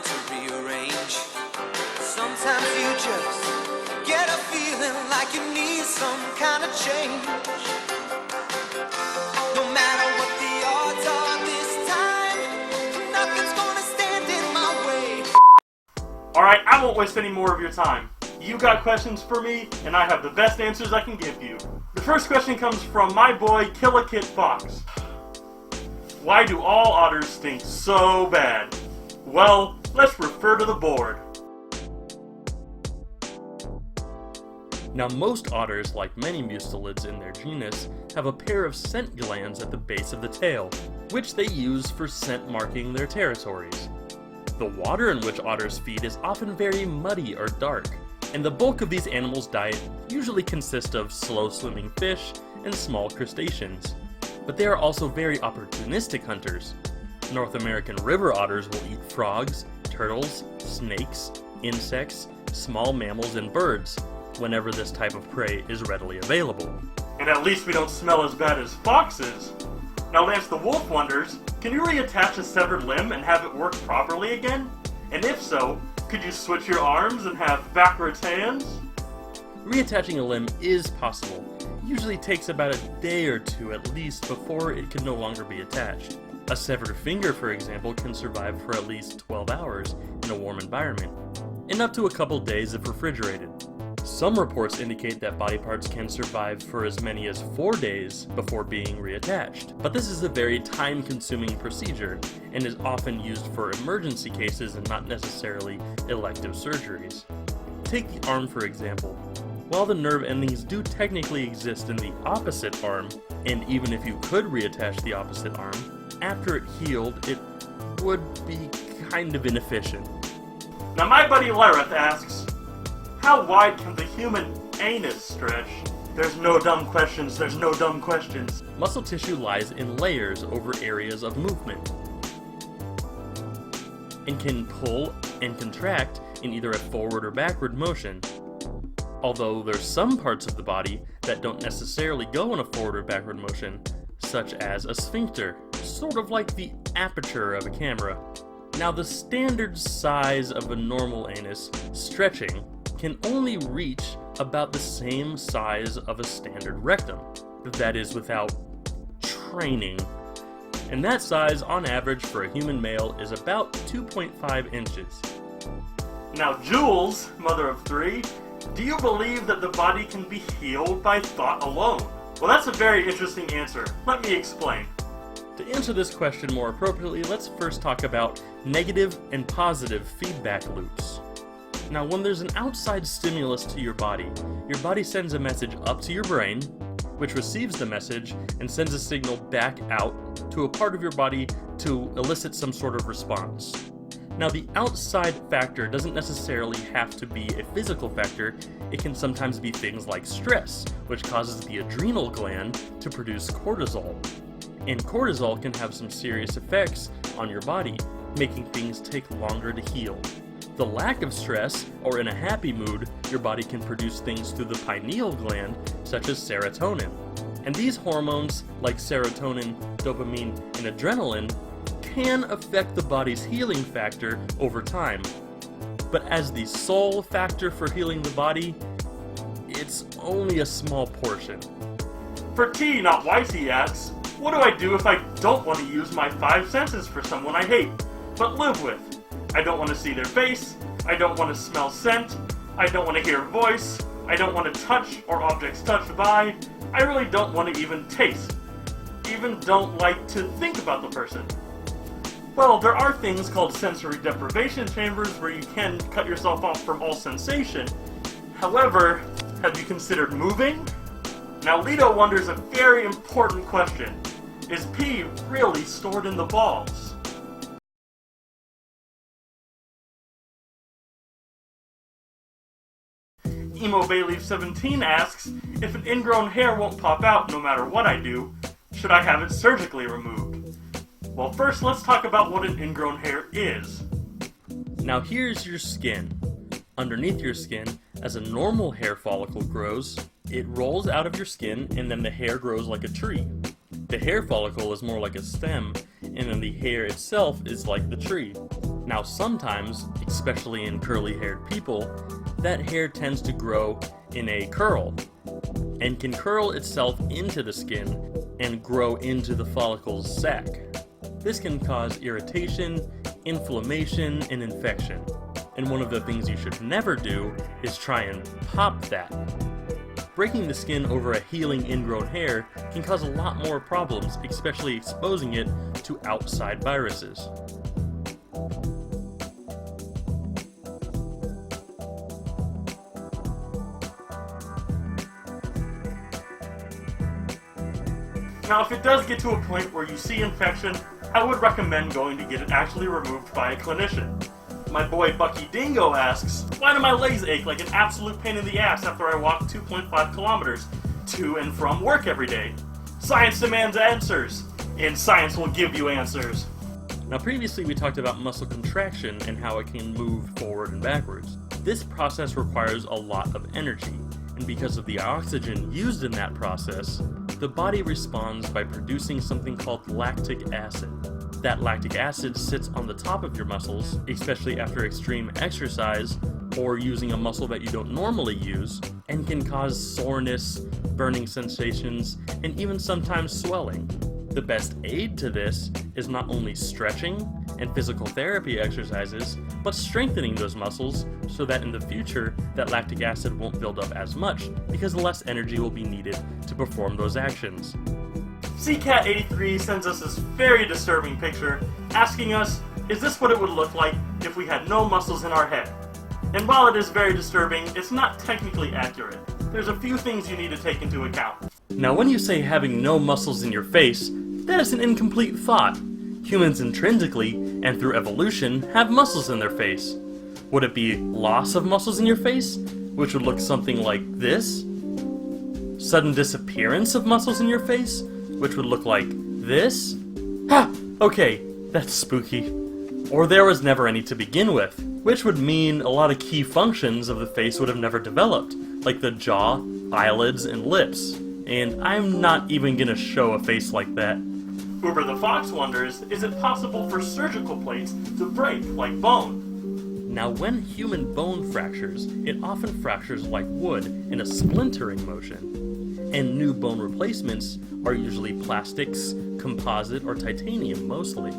to rearrange. Sometimes you just get a feeling like you need some kind of change. No matter what the odds are this time, nothing's gonna stand in my way. Alright, I won't waste any more of your time. You got questions for me, and I have the best answers I can give you. The first question comes from my boy Killikit Fox. Why do all otters stink so bad? Well, let's refer to the board. Now most otters, like many mustelids in their genus, have a pair of scent glands at the base of the tail, which they use for scent marking their territories. The water in which otters feed is often very muddy or dark, and the bulk of these animals' diet usually consists of slow-swimming fish and small crustaceans. But they are also very opportunistic hunters. North American river otters will eat frogs, turtles, snakes, insects, small mammals, and birds, whenever this type of prey is readily available. And at least we don't smell as bad as foxes. Now Lance the Wolf wonders, can you reattach a severed limb and have it work properly again? And if so, could you switch your arms and have backwards hands? Reattaching a limb is possible. It usually takes about a day or two at least before it can no longer be attached. A severed finger, for example, can survive for at least 12 hours in a warm environment, and up to a couple days if refrigerated. Some reports indicate that body parts can survive for as many as 4 days before being reattached, but this is a very time-consuming procedure and is often used for emergency cases and not necessarily elective surgeries. Take the arm for example. While the nerve endings do technically exist in the opposite arm, and even if you could reattach the opposite arm, after it healed, it would be kind of inefficient. Now my buddy Lareth asks, how wide can the human anus stretch? There's no dumb questions, there's no dumb questions. Muscle tissue lies in layers over areas of movement, and can pull and contract in either a forward or backward motion. Although there's some parts of the body that don't necessarily go in a forward or backward motion, such as a sphincter, sort of like the aperture of a camera. Now the standard size of a normal anus, stretching, can only reach about the same size of a standard rectum. That is without training. And that size, on average, for a human male is about 2.5 inches. Now Jules, mother of 3, do you believe that the body can be healed by thought alone? Well, that's a very interesting answer. Let me explain. To answer this question more appropriately, let's first talk about negative and positive feedback loops. Now, when there's an outside stimulus to your body sends a message up to your brain, which receives the message and sends a signal back out to a part of your body to elicit some sort of response. Now, the outside factor doesn't necessarily have to be a physical factor. It can sometimes be things like stress, which causes the adrenal gland to produce cortisol. And cortisol can have some serious effects on your body, making things take longer to heal. The lack of stress, or in a happy mood, your body can produce things through the pineal gland, such as serotonin. And these hormones, like serotonin, dopamine, and adrenaline, can affect the body's healing factor over time. But as the sole factor for healing the body, it's only a small portion. For T, not YT asks, what do I do if I don't want to use my 5 senses for someone I hate, but live with? I don't want to see their face, I don't want to smell scent, I don't want to hear voice, I don't want to touch or objects touched by, I really don't want to even taste, even don't like to think about the person. Well, there are things called sensory deprivation chambers where you can cut yourself off from all sensation. However, have you considered moving? Now Lito wonders a very important question. Is pee really stored in the balls? Emo Bayleaf 17 asks, if an ingrown hair won't pop out no matter what I do, should I have it surgically removed? Well, first let's talk about what an ingrown hair is. Now here's your skin. Underneath your skin, as a normal hair follicle grows, it rolls out of your skin and then the hair grows like a tree. The hair follicle is more like a stem, and then the hair itself is like the tree. Now sometimes, especially in curly-haired people, that hair tends to grow in a curl, and can curl itself into the skin and grow into the follicle's sac. This can cause irritation, inflammation, and infection. And one of the things you should never do is try and pop that. Breaking the skin over a healing ingrown hair can cause a lot more problems, especially exposing it to outside viruses. Now, if it does get to a point where you see infection, I would recommend going to get it actually removed by a clinician. My boy Bucky Dingo asks, why do my legs ache like an absolute pain in the ass after I walk 2.5 kilometers to and from work every day? Science demands answers, and science will give you answers. Now, previously we talked about muscle contraction and how it can move forward and backwards. This process requires a lot of energy, and because of the oxygen used in that process, the body responds by producing something called lactic acid. That lactic acid sits on the top of your muscles, especially after extreme exercise or using a muscle that you don't normally use, and can cause soreness, burning sensations, and even sometimes swelling. The best aid to this is not only stretching and physical therapy exercises, but strengthening those muscles so that in the future that lactic acid won't build up as much because less energy will be needed to perform those actions. CCat83 sends us this very disturbing picture asking us, is this what it would look like if we had no muscles in our head? And while it is very disturbing, it's not technically accurate. There's a few things you need to take into account. Now, when you say having no muscles in your face, that is an incomplete thought. Humans intrinsically, and through evolution, have muscles in their face. Would it be loss of muscles in your face, which would look something like this? Sudden disappearance of muscles in your face, which would look like this? Ha! Okay, that's spooky. Or there was never any to begin with, which would mean a lot of key functions of the face would have never developed, like the jaw, eyelids, and lips. And I'm not even gonna show a face like that. Uber the Fox wonders, is it possible for surgical plates to break like bone? Now, when human bone fractures, it often fractures like wood in a splintering motion. And new bone replacements are usually plastics, composite, or titanium mostly.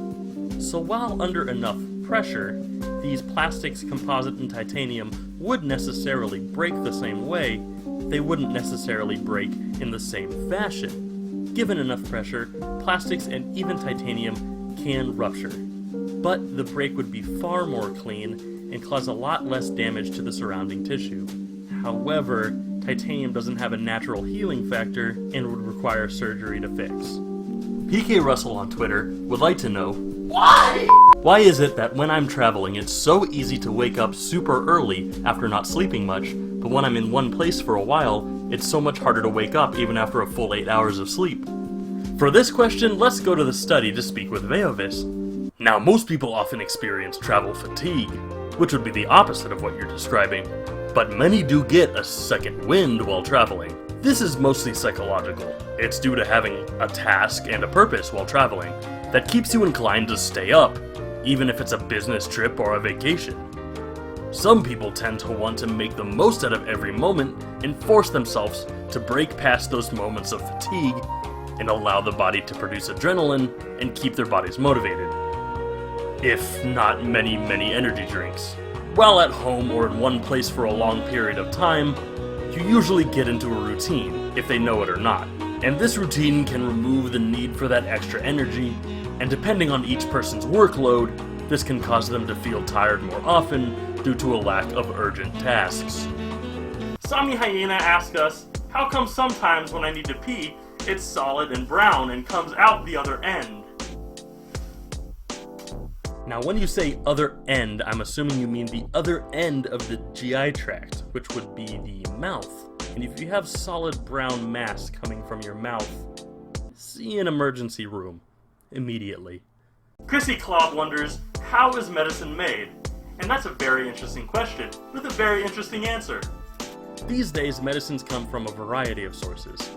So while under enough pressure, these plastics, composite, and titanium would necessarily break the same way, they wouldn't necessarily break in the same fashion. Given enough pressure, plastics and even titanium can rupture. But the break would be far more clean and cause a lot less damage to the surrounding tissue. However, titanium doesn't have a natural healing factor and would require surgery to fix. PK Russell on Twitter would like to know, why is it that when I'm traveling it's so easy to wake up super early after not sleeping much, but when I'm in one place for a while, it's so much harder to wake up even after a full 8 hours of sleep? For this question, let's go to the study to speak with Veovis. Now, most people often experience travel fatigue, which would be the opposite of what you're describing, but many do get a second wind while traveling. This is mostly psychological. It's due to having a task and a purpose while traveling that keeps you inclined to stay up, even if it's a business trip or a vacation. Some people tend to want to make the most out of every moment and force themselves to break past those moments of fatigue and allow the body to produce adrenaline and keep their bodies motivated. If not many energy drinks. While at home or in one place for a long period of time, you usually get into a routine, if they know it or not. And this routine can remove the need for that extra energy, and depending on each person's workload, this can cause them to feel tired more often due to a lack of urgent tasks. Sami Hyena asks us, how come sometimes when I need to pee, it's solid and brown and comes out the other end? Now, when you say other end, I'm assuming you mean the other end of the GI tract, which would be the mouth. And if you have solid brown mass coming from your mouth, see an emergency room immediately. Chrissy Klob wonders, how is medicine made? And that's a very interesting question, with a very interesting answer. These days, medicines come from a variety of sources.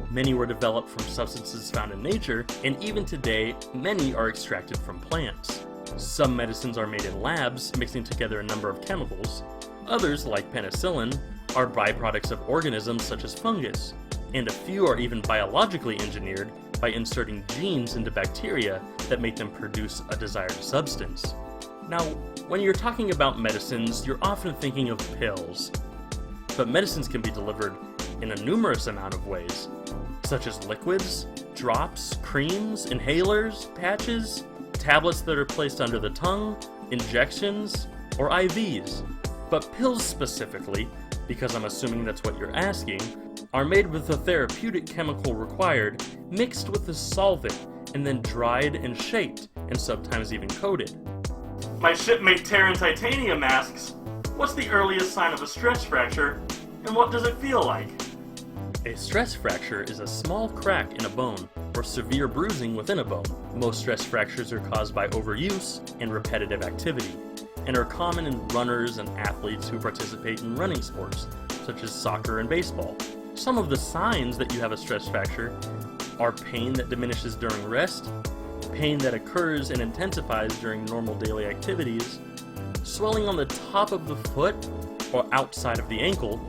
Many were developed from substances found in nature, and even today, many are extracted from plants. Some medicines are made in labs, mixing together a number of chemicals. Others, like penicillin, are byproducts of organisms such as fungus. And a few are even biologically engineered by inserting genes into bacteria that make them produce a desired substance. Now, when you're talking about medicines, you're often thinking of pills. But medicines can be delivered in a numerous amount of ways, such as liquids, drops, creams, inhalers, patches, tablets that are placed under the tongue, injections, or IVs. But pills specifically, because I'm assuming that's what you're asking, are made with the therapeutic chemical required, mixed with the solvent, and then dried and shaped, and sometimes even coated. My shipmate Terran Titanium asks, what's the earliest sign of a stress fracture, and what does it feel like? A stress fracture is a small crack in a bone, or severe bruising within a bone. Most stress fractures are caused by overuse and repetitive activity, and are common in runners and athletes who participate in running sports, such as soccer and baseball. Some of the signs that you have a stress fracture are pain that diminishes during rest, pain that occurs and intensifies during normal daily activities, swelling on the top of the foot or outside of the ankle,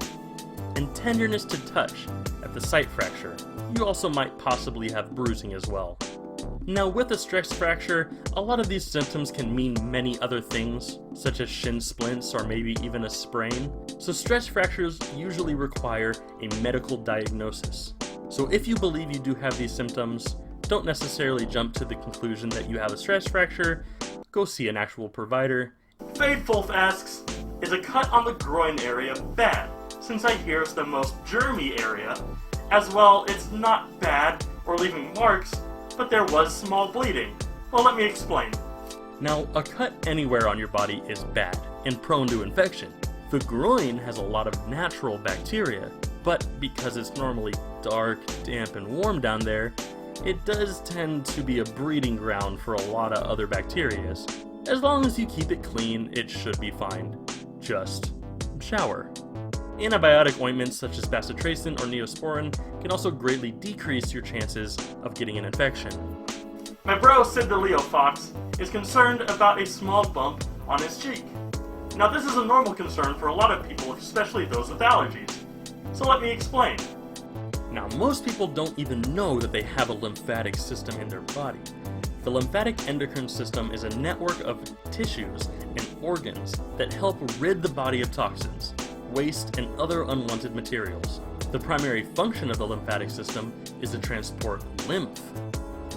and tenderness to touch at the site fracture. You also might possibly have bruising as well. Now, with a stress fracture, a lot of these symptoms can mean many other things, such as shin splints or maybe even a sprain. So stress fractures usually require a medical diagnosis. So if you believe you do have these symptoms, don't necessarily jump to the conclusion that you have a stress fracture. Go see an actual provider. Faithful asks, is a cut on the groin area bad? Since I hear it's the most germy area. As well, it's not bad or leaving marks, but there was small bleeding. Well, let me explain. Now, a cut anywhere on your body is bad and prone to infection. The groin has a lot of natural bacteria, but because it's normally dark, damp, and warm down there, it does tend to be a breeding ground for a lot of other bacteria. As long as you keep it clean, it should be fine. Just shower. Antibiotic ointments such as bacitracin or neosporin can also greatly decrease your chances of getting an infection. My bro Sid the Leo Fox is concerned about a small bump on his cheek. Now this is a normal concern for a lot of people, especially those with allergies. So let me explain. Now most people don't even know that they have a lymphatic system in their body. The lymphatic endocrine system is a network of tissues and organs that help rid the body of toxins, waste, and other unwanted materials. The primary function of the lymphatic system is to transport lymph,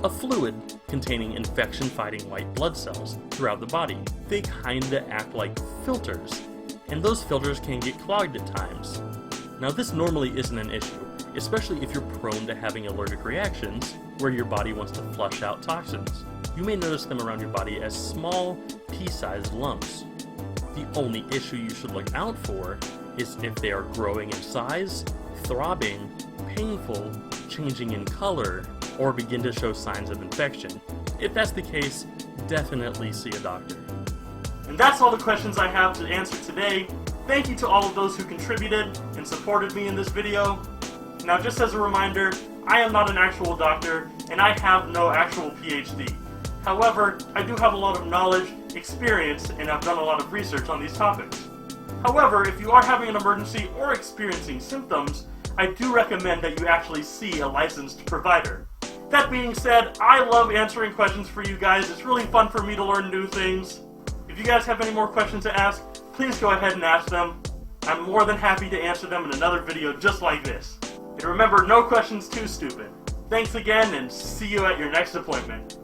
a fluid containing infection-fighting white blood cells throughout the body. They kinda act like filters, and those filters can get clogged at times. Now this normally isn't an issue, especially if you're prone to having allergic reactions where your body wants to flush out toxins. You may notice them around your body as small, pea-sized lumps. The only issue you should look out for is if they are growing in size, throbbing, painful, changing in color, or begin to show signs of infection. If that's the case, definitely see a doctor. And that's all the questions I have to answer today. Thank you to all of those who contributed and supported me in this video. Now, just as a reminder, I am not an actual doctor, and I have no actual PhD. However, I do have a lot of knowledge, experience, and I've done a lot of research on these topics. However, if you are having an emergency or experiencing symptoms, I do recommend that you actually see a licensed provider. That being said, I love answering questions for you guys. It's really fun for me to learn new things. If you guys have any more questions to ask, please go ahead and ask them. I'm more than happy to answer them in another video just like this. And remember, no question's too stupid. Thanks again, and see you at your next appointment.